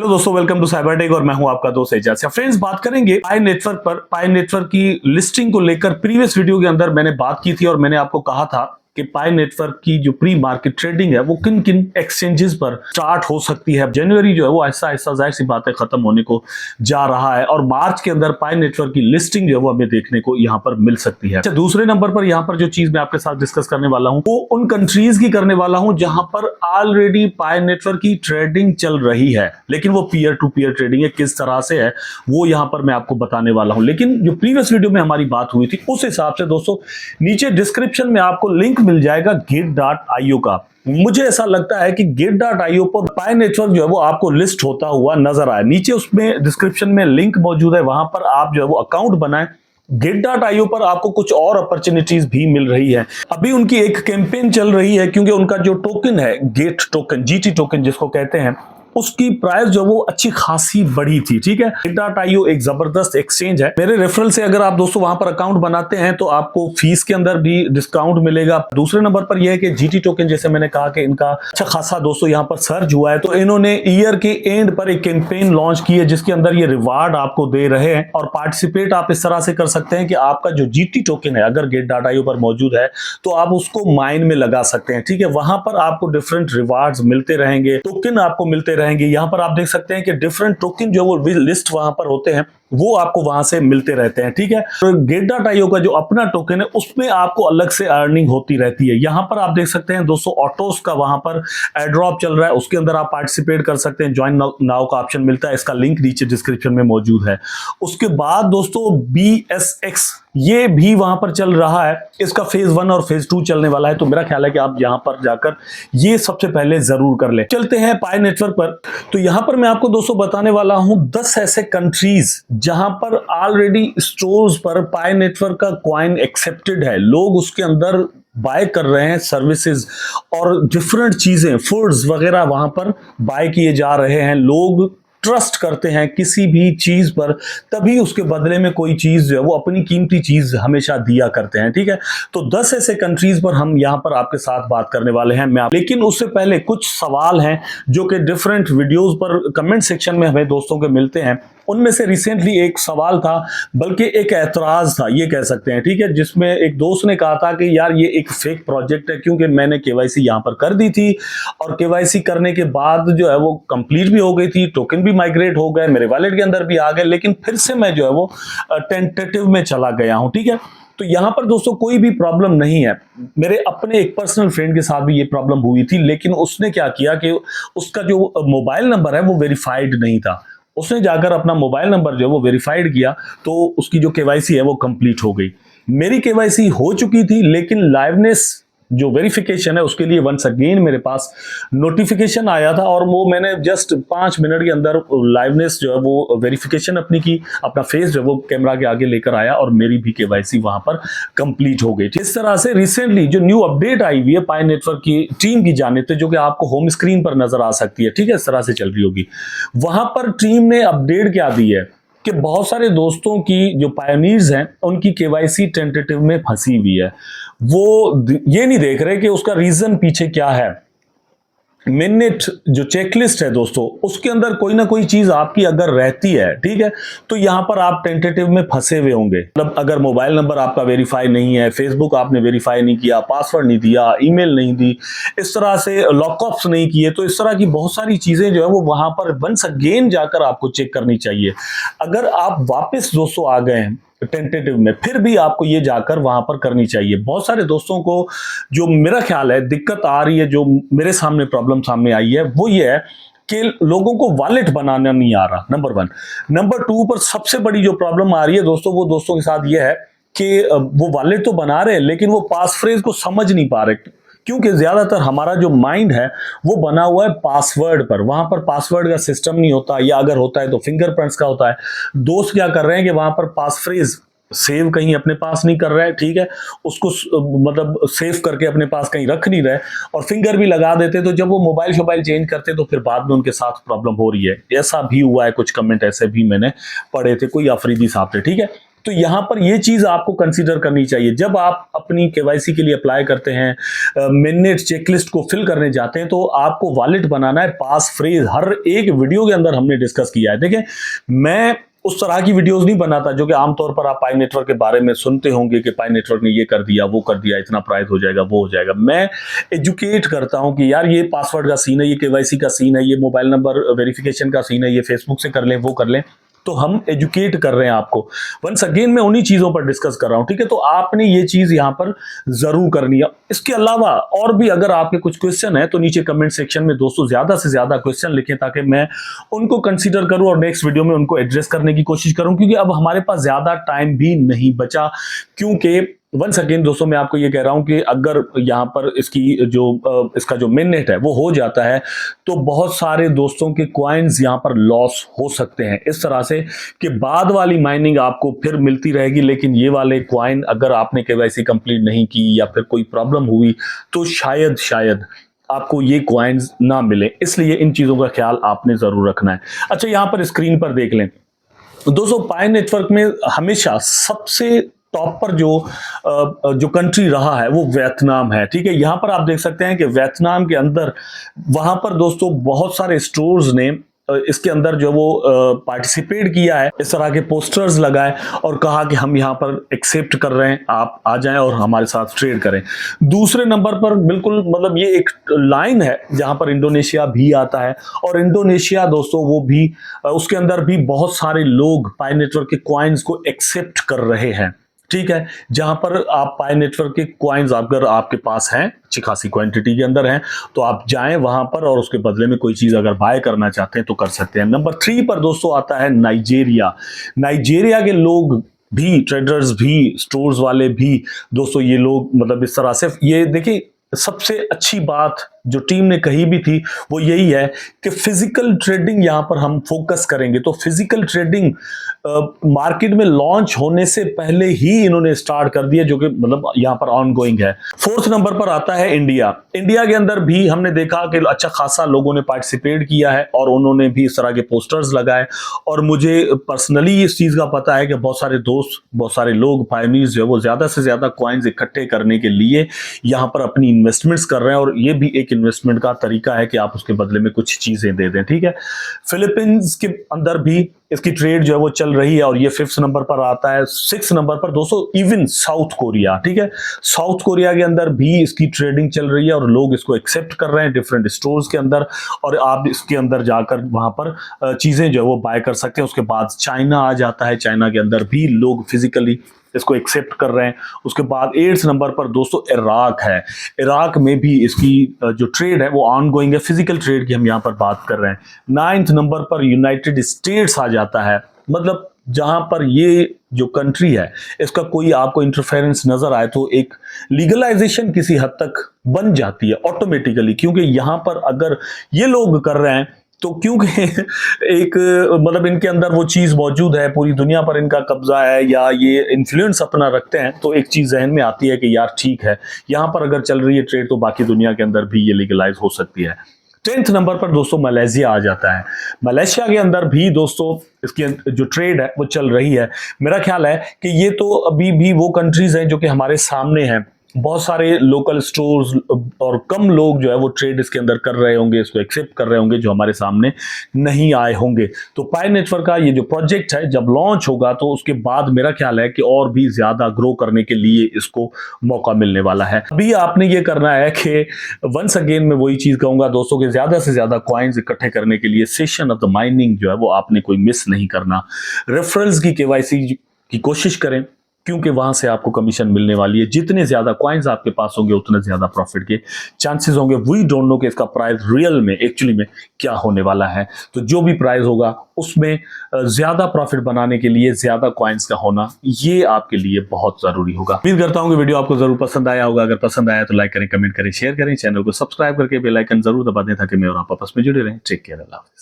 Hello दोस्तों, welcome to cyber tech और मैं हूं आपका दोस्त एजाज। फ्रेंड्स, बात करेंगे पाई नेटवर्क पर। पाई नेटवर्क की लिस्टिंग को लेकर प्रीवियस वीडियो के अंदर मैंने बात की थी और मैंने आपको कहा था कि पाई नेटवर्क की जो प्री मार्केट ट्रेडिंग है वो किन किन एक्सचेंजेस पर स्टार्ट हो सकती है। जनवरी जो है वो ऐसा ऐसा जाहिर सी बात है खत्म होने को जा रहा है और मार्च के अंदर पाई नेटवर्क की लिस्टिंग जो है वो हमें देखने को यहाँ पर मिल सकती है। अच्छा, दूसरे नंबर पर यहाँ पर जो चीज मैं आपके साथ डिस्कस करने वाला हूँ वो उन कंट्रीज की करने वाला हूँ जहां पर ऑलरेडी पाई नेटवर्क की ट्रेडिंग चल रही है, लेकिन वो पीयर टू पीयर ट्रेडिंग है। किस तरह से है वो यहाँ पर मैं आपको बताने वाला हूँ। लेकिन जो प्रीवियस वीडियो में हमारी बात हुई थी उस हिसाब से दोस्तों नीचे डिस्क्रिप्शन में आपको लिंक मिल जाएगा git.io का। मुझे ऐसा लगता है कि git.io पर पाई नेटवर्क जो है वो आपको लिस्ट होता हुआ नजर आए। नीचे उसमें डिस्क्रिप्शन में लिंक मौजूद है, वहां पर आप जो है वो अकाउंट बनाएं। git.io पर आपको कुछ और अपॉर्चुनिटीज भी मिल रही है। अभी उनकी एक कैंपेन चल रही है क्योंकि उनका जो टोकन है गेट टोकन, जीटी टोकन जिसको कहते हैं, उसकी प्राइस जो वो अच्छी खासी बढ़ी थी। ठीक है, git.io एक जबरदस्त एक्सचेंज है। मेरे रेफरल से अगर आप दोस्तों वहां पर अकाउंट बनाते हैं तो आपको फीस के अंदर भी डिस्काउंट मिलेगा। दूसरे नंबर पर यह है कि जीटी टोकन, जैसे मैंने कहा कि इनका अच्छा खासा दोस्तों यहाँ पर सर्ज हुआ है, तो इन्होंने ईयर के एंड पर एक कैंपेन लॉन्च की है जिसके अंदर ये रिवार्ड आपको दे रहे हैं और पार्टिसिपेट आप इस तरह से कर सकते हैं कि आपका जो जीटी टोकन है अगर git.io पर मौजूद है तो आप उसको माइन में लगा सकते हैं। ठीक है, वहां पर आपको डिफरेंट रिवार्ड्स मिलते रहेंगे, टोकन आपको मिलते रहेंगे। यहां पर आप देख सकते हैं कि डिफरेंट टोकन जो वो लिस्ट वहां पर होते हैं वो आपको वहां से मिलते रहते हैं। ठीक है, तो git.io का जो अपना टोकन है उसमें आपको अलग से अर्निंग होती रहती है। यहां पर आप देख सकते हैं दोस्तों ऑटोस का वहां पर एड्रॉप चल रहा है, उसके अंदर आप पार्टिसिपेट कर सकते हैं। ज्वाइन नाउ का ऑप्शन मिलता है, इसका लिंक नीचे डिस्क्रिप्शन में मौजूद है। उसके बाद दोस्तों BSX ये भी वहां पर चल रहा है, इसका फेज 1 और फेज 2 चलने वाला है। तो मेरा ख्याल है कि आप यहां पर जाकर ये सबसे पहले जरूर कर ले। चलते हैं पाई नेटवर्क पर। तो यहां पर मैं आपको दोस्तों बताने वाला हूं 10 ऐसे कंट्रीज जहां पर ऑलरेडी स्टोर्स पर पाई नेटवर्क का कॉइन एक्सेप्टेड है, लोग उसके अंदर बाय कर रहे हैं सर्विसेज और डिफरेंट चीजें, फूड्स वगैरह वहां पर बाय किए जा रहे हैं। लोग ट्रस्ट करते हैं किसी भी चीज पर, तभी उसके बदले में कोई चीज जो है वो अपनी कीमती चीज हमेशा दिया करते हैं। ठीक है, तो 10 ऐसे कंट्रीज पर हम यहां पर आपके साथ बात करने वाले हैं। लेकिन उससे पहले कुछ सवाल हैं जो कि डिफरेंट वीडियोस पर कमेंट सेक्शन में हमें दोस्तों के मिलते हैं। उनमें से रिसेंटली एक सवाल था, बल्कि एक ऐतराज था ये कह सकते हैं। ठीक है, जिसमें एक दोस्त ने कहा था कि यार ये एक फेक प्रोजेक्ट है क्योंकि मैंने केवाईसी यहां पर कर दी थी और केवाईसी करने के बाद जो है वो कंप्लीट भी हो गई थी, टोकन भी माइग्रेट हो गए, मेरे वॉलेट के अंदर भी आ गए, लेकिन फिर से मैं जो है वो टेंटेटिव में चला गया हूं। ठीक है, तो यहां पर दोस्तों कोई भी प्रॉब्लम नहीं है। मेरे अपने एक पर्सनल फ्रेंड के साथ भी ये प्रॉब्लम हुई थी, लेकिन उसने क्या किया कि उसका जो मोबाइल नंबर है वो वेरीफाइड नहीं था। उसने जाकर अपना मोबाइल नंबर जो है वो वेरीफाइड किया तो उसकी जो केवाईसी है वो कंप्लीट हो गई। मेरी केवाईसी हो चुकी थी, लेकिन लाइवनेस जो वेरिफिकेशन है उसके लिए वंस अगेन मेरे पास नोटिफिकेशन आया था और वो मैंने जस्ट 5 मिनट के अंदर लाइवनेस जो है वो वेरिफिकेशन अपनी की, अपना फेस जो है वो कैमरा के आगे लेकर आया और मेरी भी केवाईसी वहां पर कंप्लीट हो गई। इस तरह से रिसेंटली जो न्यू अपडेट आई हुई है पाई नेटवर्क की टीम की जानिब से, जो कि आपको होम स्क्रीन पर नजर आ सकती है, ठीक है, इस तरह से चल रही होगी। वहां पर टीम ने अपडेट क्या दी है कि बहुत सारे दोस्तों की जो पायोनियर्स हैं उनकी केवाईसी टेंटेटिव में फंसी हुई है। वो ये नहीं देख रहे कि उसका रीजन पीछे क्या है। मिनट जो चेकलिस्ट है दोस्तों उसके अंदर कोई ना कोई चीज आपकी अगर रहती है, ठीक है, तो यहां पर आप टेंटेटिव में फंसे हुए होंगे। मतलब अगर मोबाइल नंबर आपका वेरीफाई नहीं है, फेसबुक आपने वेरीफाई नहीं किया, पासवर्ड नहीं दिया, ईमेल नहीं दी, इस तरह से लॉकअप्स नहीं किए, तो इस तरह की बहुत सारी चीजें जो है वो वहां पर वंस अगेन जाकर आपको चेक करनी चाहिए। अगर आप वापस दोस्तों आ गए हैं टेंटेटिव में, फिर भी आपको ये जाकर वहां पर करनी चाहिए। बहुत सारे दोस्तों को जो मेरा ख्याल है दिक्कत आ रही है, जो मेरे सामने प्रॉब्लम सामने आई है, वो ये है कि लोगों को वॉलेट बनाना नहीं आ रहा, नंबर 1। नंबर 2 पर सबसे बड़ी जो प्रॉब्लम आ रही है दोस्तों, वो दोस्तों के साथ ये है कि वो वॉलेट तो बना रहे हैं लेकिन वो पास फ्रेज को समझ नहीं पा रहे, क्योंकि ज्यादातर हमारा जो माइंड है वो बना हुआ है पासवर्ड पर। वहां पर पासवर्ड का सिस्टम नहीं होता, या अगर होता है तो फिंगरप्रिंट्स का होता है। दोस्त क्या कर रहे हैं कि वहां पर पास फ्रेज सेव कहीं अपने पास नहीं कर रहा है, ठीक है, उसको मतलब सेव करके अपने पास कहीं रख नहीं रहे और फिंगर भी लगा देते, तो जब वो मोबाइल चेंज करते तो फिर बाद में उनके साथ प्रॉब्लम हो रही है। ऐसा भी हुआ है, कुछ कमेंट ऐसे भी मैंने पढ़े थे कोई अफरीदी साहब थे। ठीक है, तो यहां पर ये चीज आपको कंसीडर करनी चाहिए जब आप अपनी केवाईसी के लिए अप्लाई करते हैं, मिनट चेकलिस्ट को फिल करने जाते हैं, तो आपको वॉलेट बनाना है। पास फ्रेज हर एक वीडियो के अंदर हमने डिस्कस किया है। देखिए, मैं उस तरह की वीडियोस नहीं बनाता जो कि आमतौर पर आप पाई नेटवर्क के बारे में सुनते होंगे कि पाई नेटवर्क ने ये कर दिया, वो कर दिया, इतना प्राइस हो जाएगा, वो हो जाएगा। मैं एजुकेट करता हूं कि यार ये पासवर्ड का सीन है, ये केवाईसी का सीन है, ये मोबाइल नंबर वेरिफिकेशन का सीन है, ये फेसबुक से कर लें, वो कर लें। तो हम एजुकेट कर रहे हैं आपको। वंस अगेन मैं उन्हीं चीजों पर डिस्कस कर रहा हूं, ठीक है। तो आपने ये चीज यहां पर जरूर करनी है। इसके अलावा और भी अगर आपके कुछ क्वेश्चन है तो नीचे कमेंट सेक्शन में दोस्तों ज्यादा से ज्यादा क्वेश्चन लिखें ताकि मैं उनको कंसीडर करूं और नेक्स्ट वीडियो में उनको एड्रेस करने की कोशिश करूं, क्योंकि अब हमारे पास ज्यादा टाइम भी नहीं बचा। क्योंकि वंस अगेन दोस्तों मैं आपको ये कह रहा हूं कि अगर यहां पर इसका जो मिनट है वो हो जाता है तो बहुत सारे दोस्तों के कॉइन्स यहां पर लॉस हो सकते हैं, इस तरह से कि बाद वाली माइनिंग आपको फिर मिलती रहेगी, लेकिन ये वाले कॉइन अगर आपने केवाईसी कंप्लीट नहीं की या फिर कोई प्रॉब्लम हुई तो शायद आपको ये कॉइन्स ना मिले। इसलिए इन चीजों का ख्याल आपने जरूर रखना है। अच्छा, यहां पर स्क्रीन पर देख लें दोस्तों, पाई नेटवर्क में हमेशा सबसे टॉप पर जो कंट्री रहा है वो वियतनाम है, ठीक है। यहां पर आप देख सकते हैं कि वियतनाम के अंदर वहां पर दोस्तों बहुत सारे स्टोर्स ने इसके अंदर जो वो पार्टिसिपेट किया है, इस तरह के पोस्टर्स लगाए और कहा कि हम यहां पर एक्सेप्ट कर रहे हैं, आप आ जाएं और हमारे साथ ट्रेड करें। दूसरे नंबर पर बिल्कुल मतलब ये एक लाइन है जहां पर इंडोनेशिया भी आता है, और इंडोनेशिया दोस्तों वो भी उसके अंदर भी बहुत सारे लोग पाई नेटवर्क के कॉइन्स को एक्सेप्ट कर रहे हैं, ठीक है। जहां पर आप पाई नेटवर्क के कॉइन्स अगर आपके पास हैं, अच्छी खासी क्वांटिटी के अंदर हैं, तो आप जाएं वहां पर और उसके बदले में कोई चीज अगर बाय करना चाहते हैं तो कर सकते हैं। नंबर 3 पर दोस्तों आता है नाइजीरिया। नाइजीरिया के लोग भी, ट्रेडर्स भी, स्टोर्स वाले भी दोस्तों, ये लोग मतलब इस तरह से, ये देखिए सबसे अच्छी बात जो टीम ने कही भी थी वो यही है कि फिजिकल ट्रेडिंग यहां पर हम फोकस करेंगे। तो फिजिकल ट्रेडिंग मार्केट में लॉन्च होने से पहले ही इन्होंने स्टार्ट कर दिया, जो कि मतलब यहां पर ऑन गोइंग है। 4th नंबर पर आता है इंडिया। इंडिया के अंदर भी हमने देखा कि अच्छा खासा लोगों ने पार्टिसिपेट किया है और उन्होंने भी इस तरह के पोस्टर्स लगाए, और मुझे पर्सनली इस चीज का पता है कि बहुत सारे दोस्त, बहुत सारे लोग, पायनियर्स जो है वो ज्यादा से ज्यादा कॉइन्स इकट्ठे करने के लिए यहां पर अपनी इन्वेस्टमेंट्स कर रहे हैं, और ये भी एक इन्वेस्टमेंट का तरीका है कि आप उसके बदले में कुछ चीजें दे दें, ठीक है। फिलीपींस के अंदर भी इसकी ट्रेड जो है वो चल रही है और ये 5th नंबर पर आता है। 6th नंबर पर दोस्तों इवन साउथ कोरिया, ठीक है। साउथ कोरिया के अंदर भी इसकी ट्रेडिंग चल रही है और लोग इसको एक्सेप्ट कर रहे हैं डिफरेंट स्टोर्स के अंदर, और आप इसके अंदर जाकर वहां पर चीजें जो है वो बाय कर सकते हैं। उसके बाद चाइना आ जाता है, चाइना के अंदर भी लोग फिजिकली इसको एक्सेप्ट कर रहे हैं। उसके बाद 8th नंबर पर दोस्तों इराक है। इराक में भी इसकी जो ट्रेड है वो ऑन गोइंग है, फिजिकल ट्रेड की हम यहां पर बात कर रहे हैं। 9th नंबर पर यूनाइटेड स्टेट्स आ जाता है, मतलब जहां पर ये जो कंट्री है इसका कोई आपको इंटरफेरेंस नजर आए तो एक लीगलाइजेशन किसी हद तक बन जाती है ऑटोमेटिकली, क्योंकि यहां पर अगर ये लोग कर रहे हैं तो क्योंकि एक मतलब इनके अंदर वो चीज मौजूद है, पूरी दुनिया पर इनका कब्जा है या ये इन्फ्लुएंस अपना रखते हैं, तो एक चीज जहन में आती है कि यार ठीक है, यहां पर अगर चल रही है ट्रेड तो बाकी दुनिया के अंदर भी ये लीगलाइज हो सकती है। 10th नंबर पर दोस्तों मलेशिया आ जाता है। मलेशिया के अंदर भी दोस्तों इसकी जो ट्रेड है वो चल रही है। मेरा ख्याल है कि ये तो अभी भी वो कंट्रीज हैं जो कि हमारे सामने हैं। बहुत सारे लोकल स्टोर्स और कम लोग जो है वो ट्रेड इसके अंदर कर रहे होंगे, इसको एक्सेप्ट कर रहे होंगे, जो हमारे सामने नहीं आए होंगे। तो पाई नेटवर्क का ये जो प्रोजेक्ट है जब लॉन्च होगा तो उसके बाद मेरा ख्याल है कि और भी ज्यादा ग्रो करने के लिए इसको मौका मिलने वाला है। अभी आपने ये करना है कि वंस अगेन मैं वही चीज कहूंगा दोस्तों कि ज्यादा से ज्यादा कॉइन्स इकट्ठे करने के लिए सेशन ऑफ द माइनिंग जो है वो आपने कोई मिस नहीं करना। रेफरल्स की केवाईसी की कोशिश करें, क्योंकि वहां से आपको कमीशन मिलने वाली है। जितने ज्यादा कॉइन्स आपके पास होंगे उतने ज्यादा प्रॉफिट के चांसेस होंगे। वी डोंट नो कि इसका प्राइस रियल में एक्चुअली में क्या होने वाला है। तो जो भी प्राइस होगा उसमें ज्यादा प्रॉफिट बनाने के लिए ज्यादा कॉइन्स का होना ये आपके लिए बहुत जरूरी होगा। उम्मीद करता हूं कि वीडियो आपको जरूर पसंद आया होगा। अगर पसंद आया तो लाइक करें, कमेंट करें, शेयर करें, चैनल को सब्सक्राइब करके बेल आइकन जरूर दबा दें ताकि मैं और आप आपस में जुड़े रहें। टेक केयर, अल्लाह हाफिज़।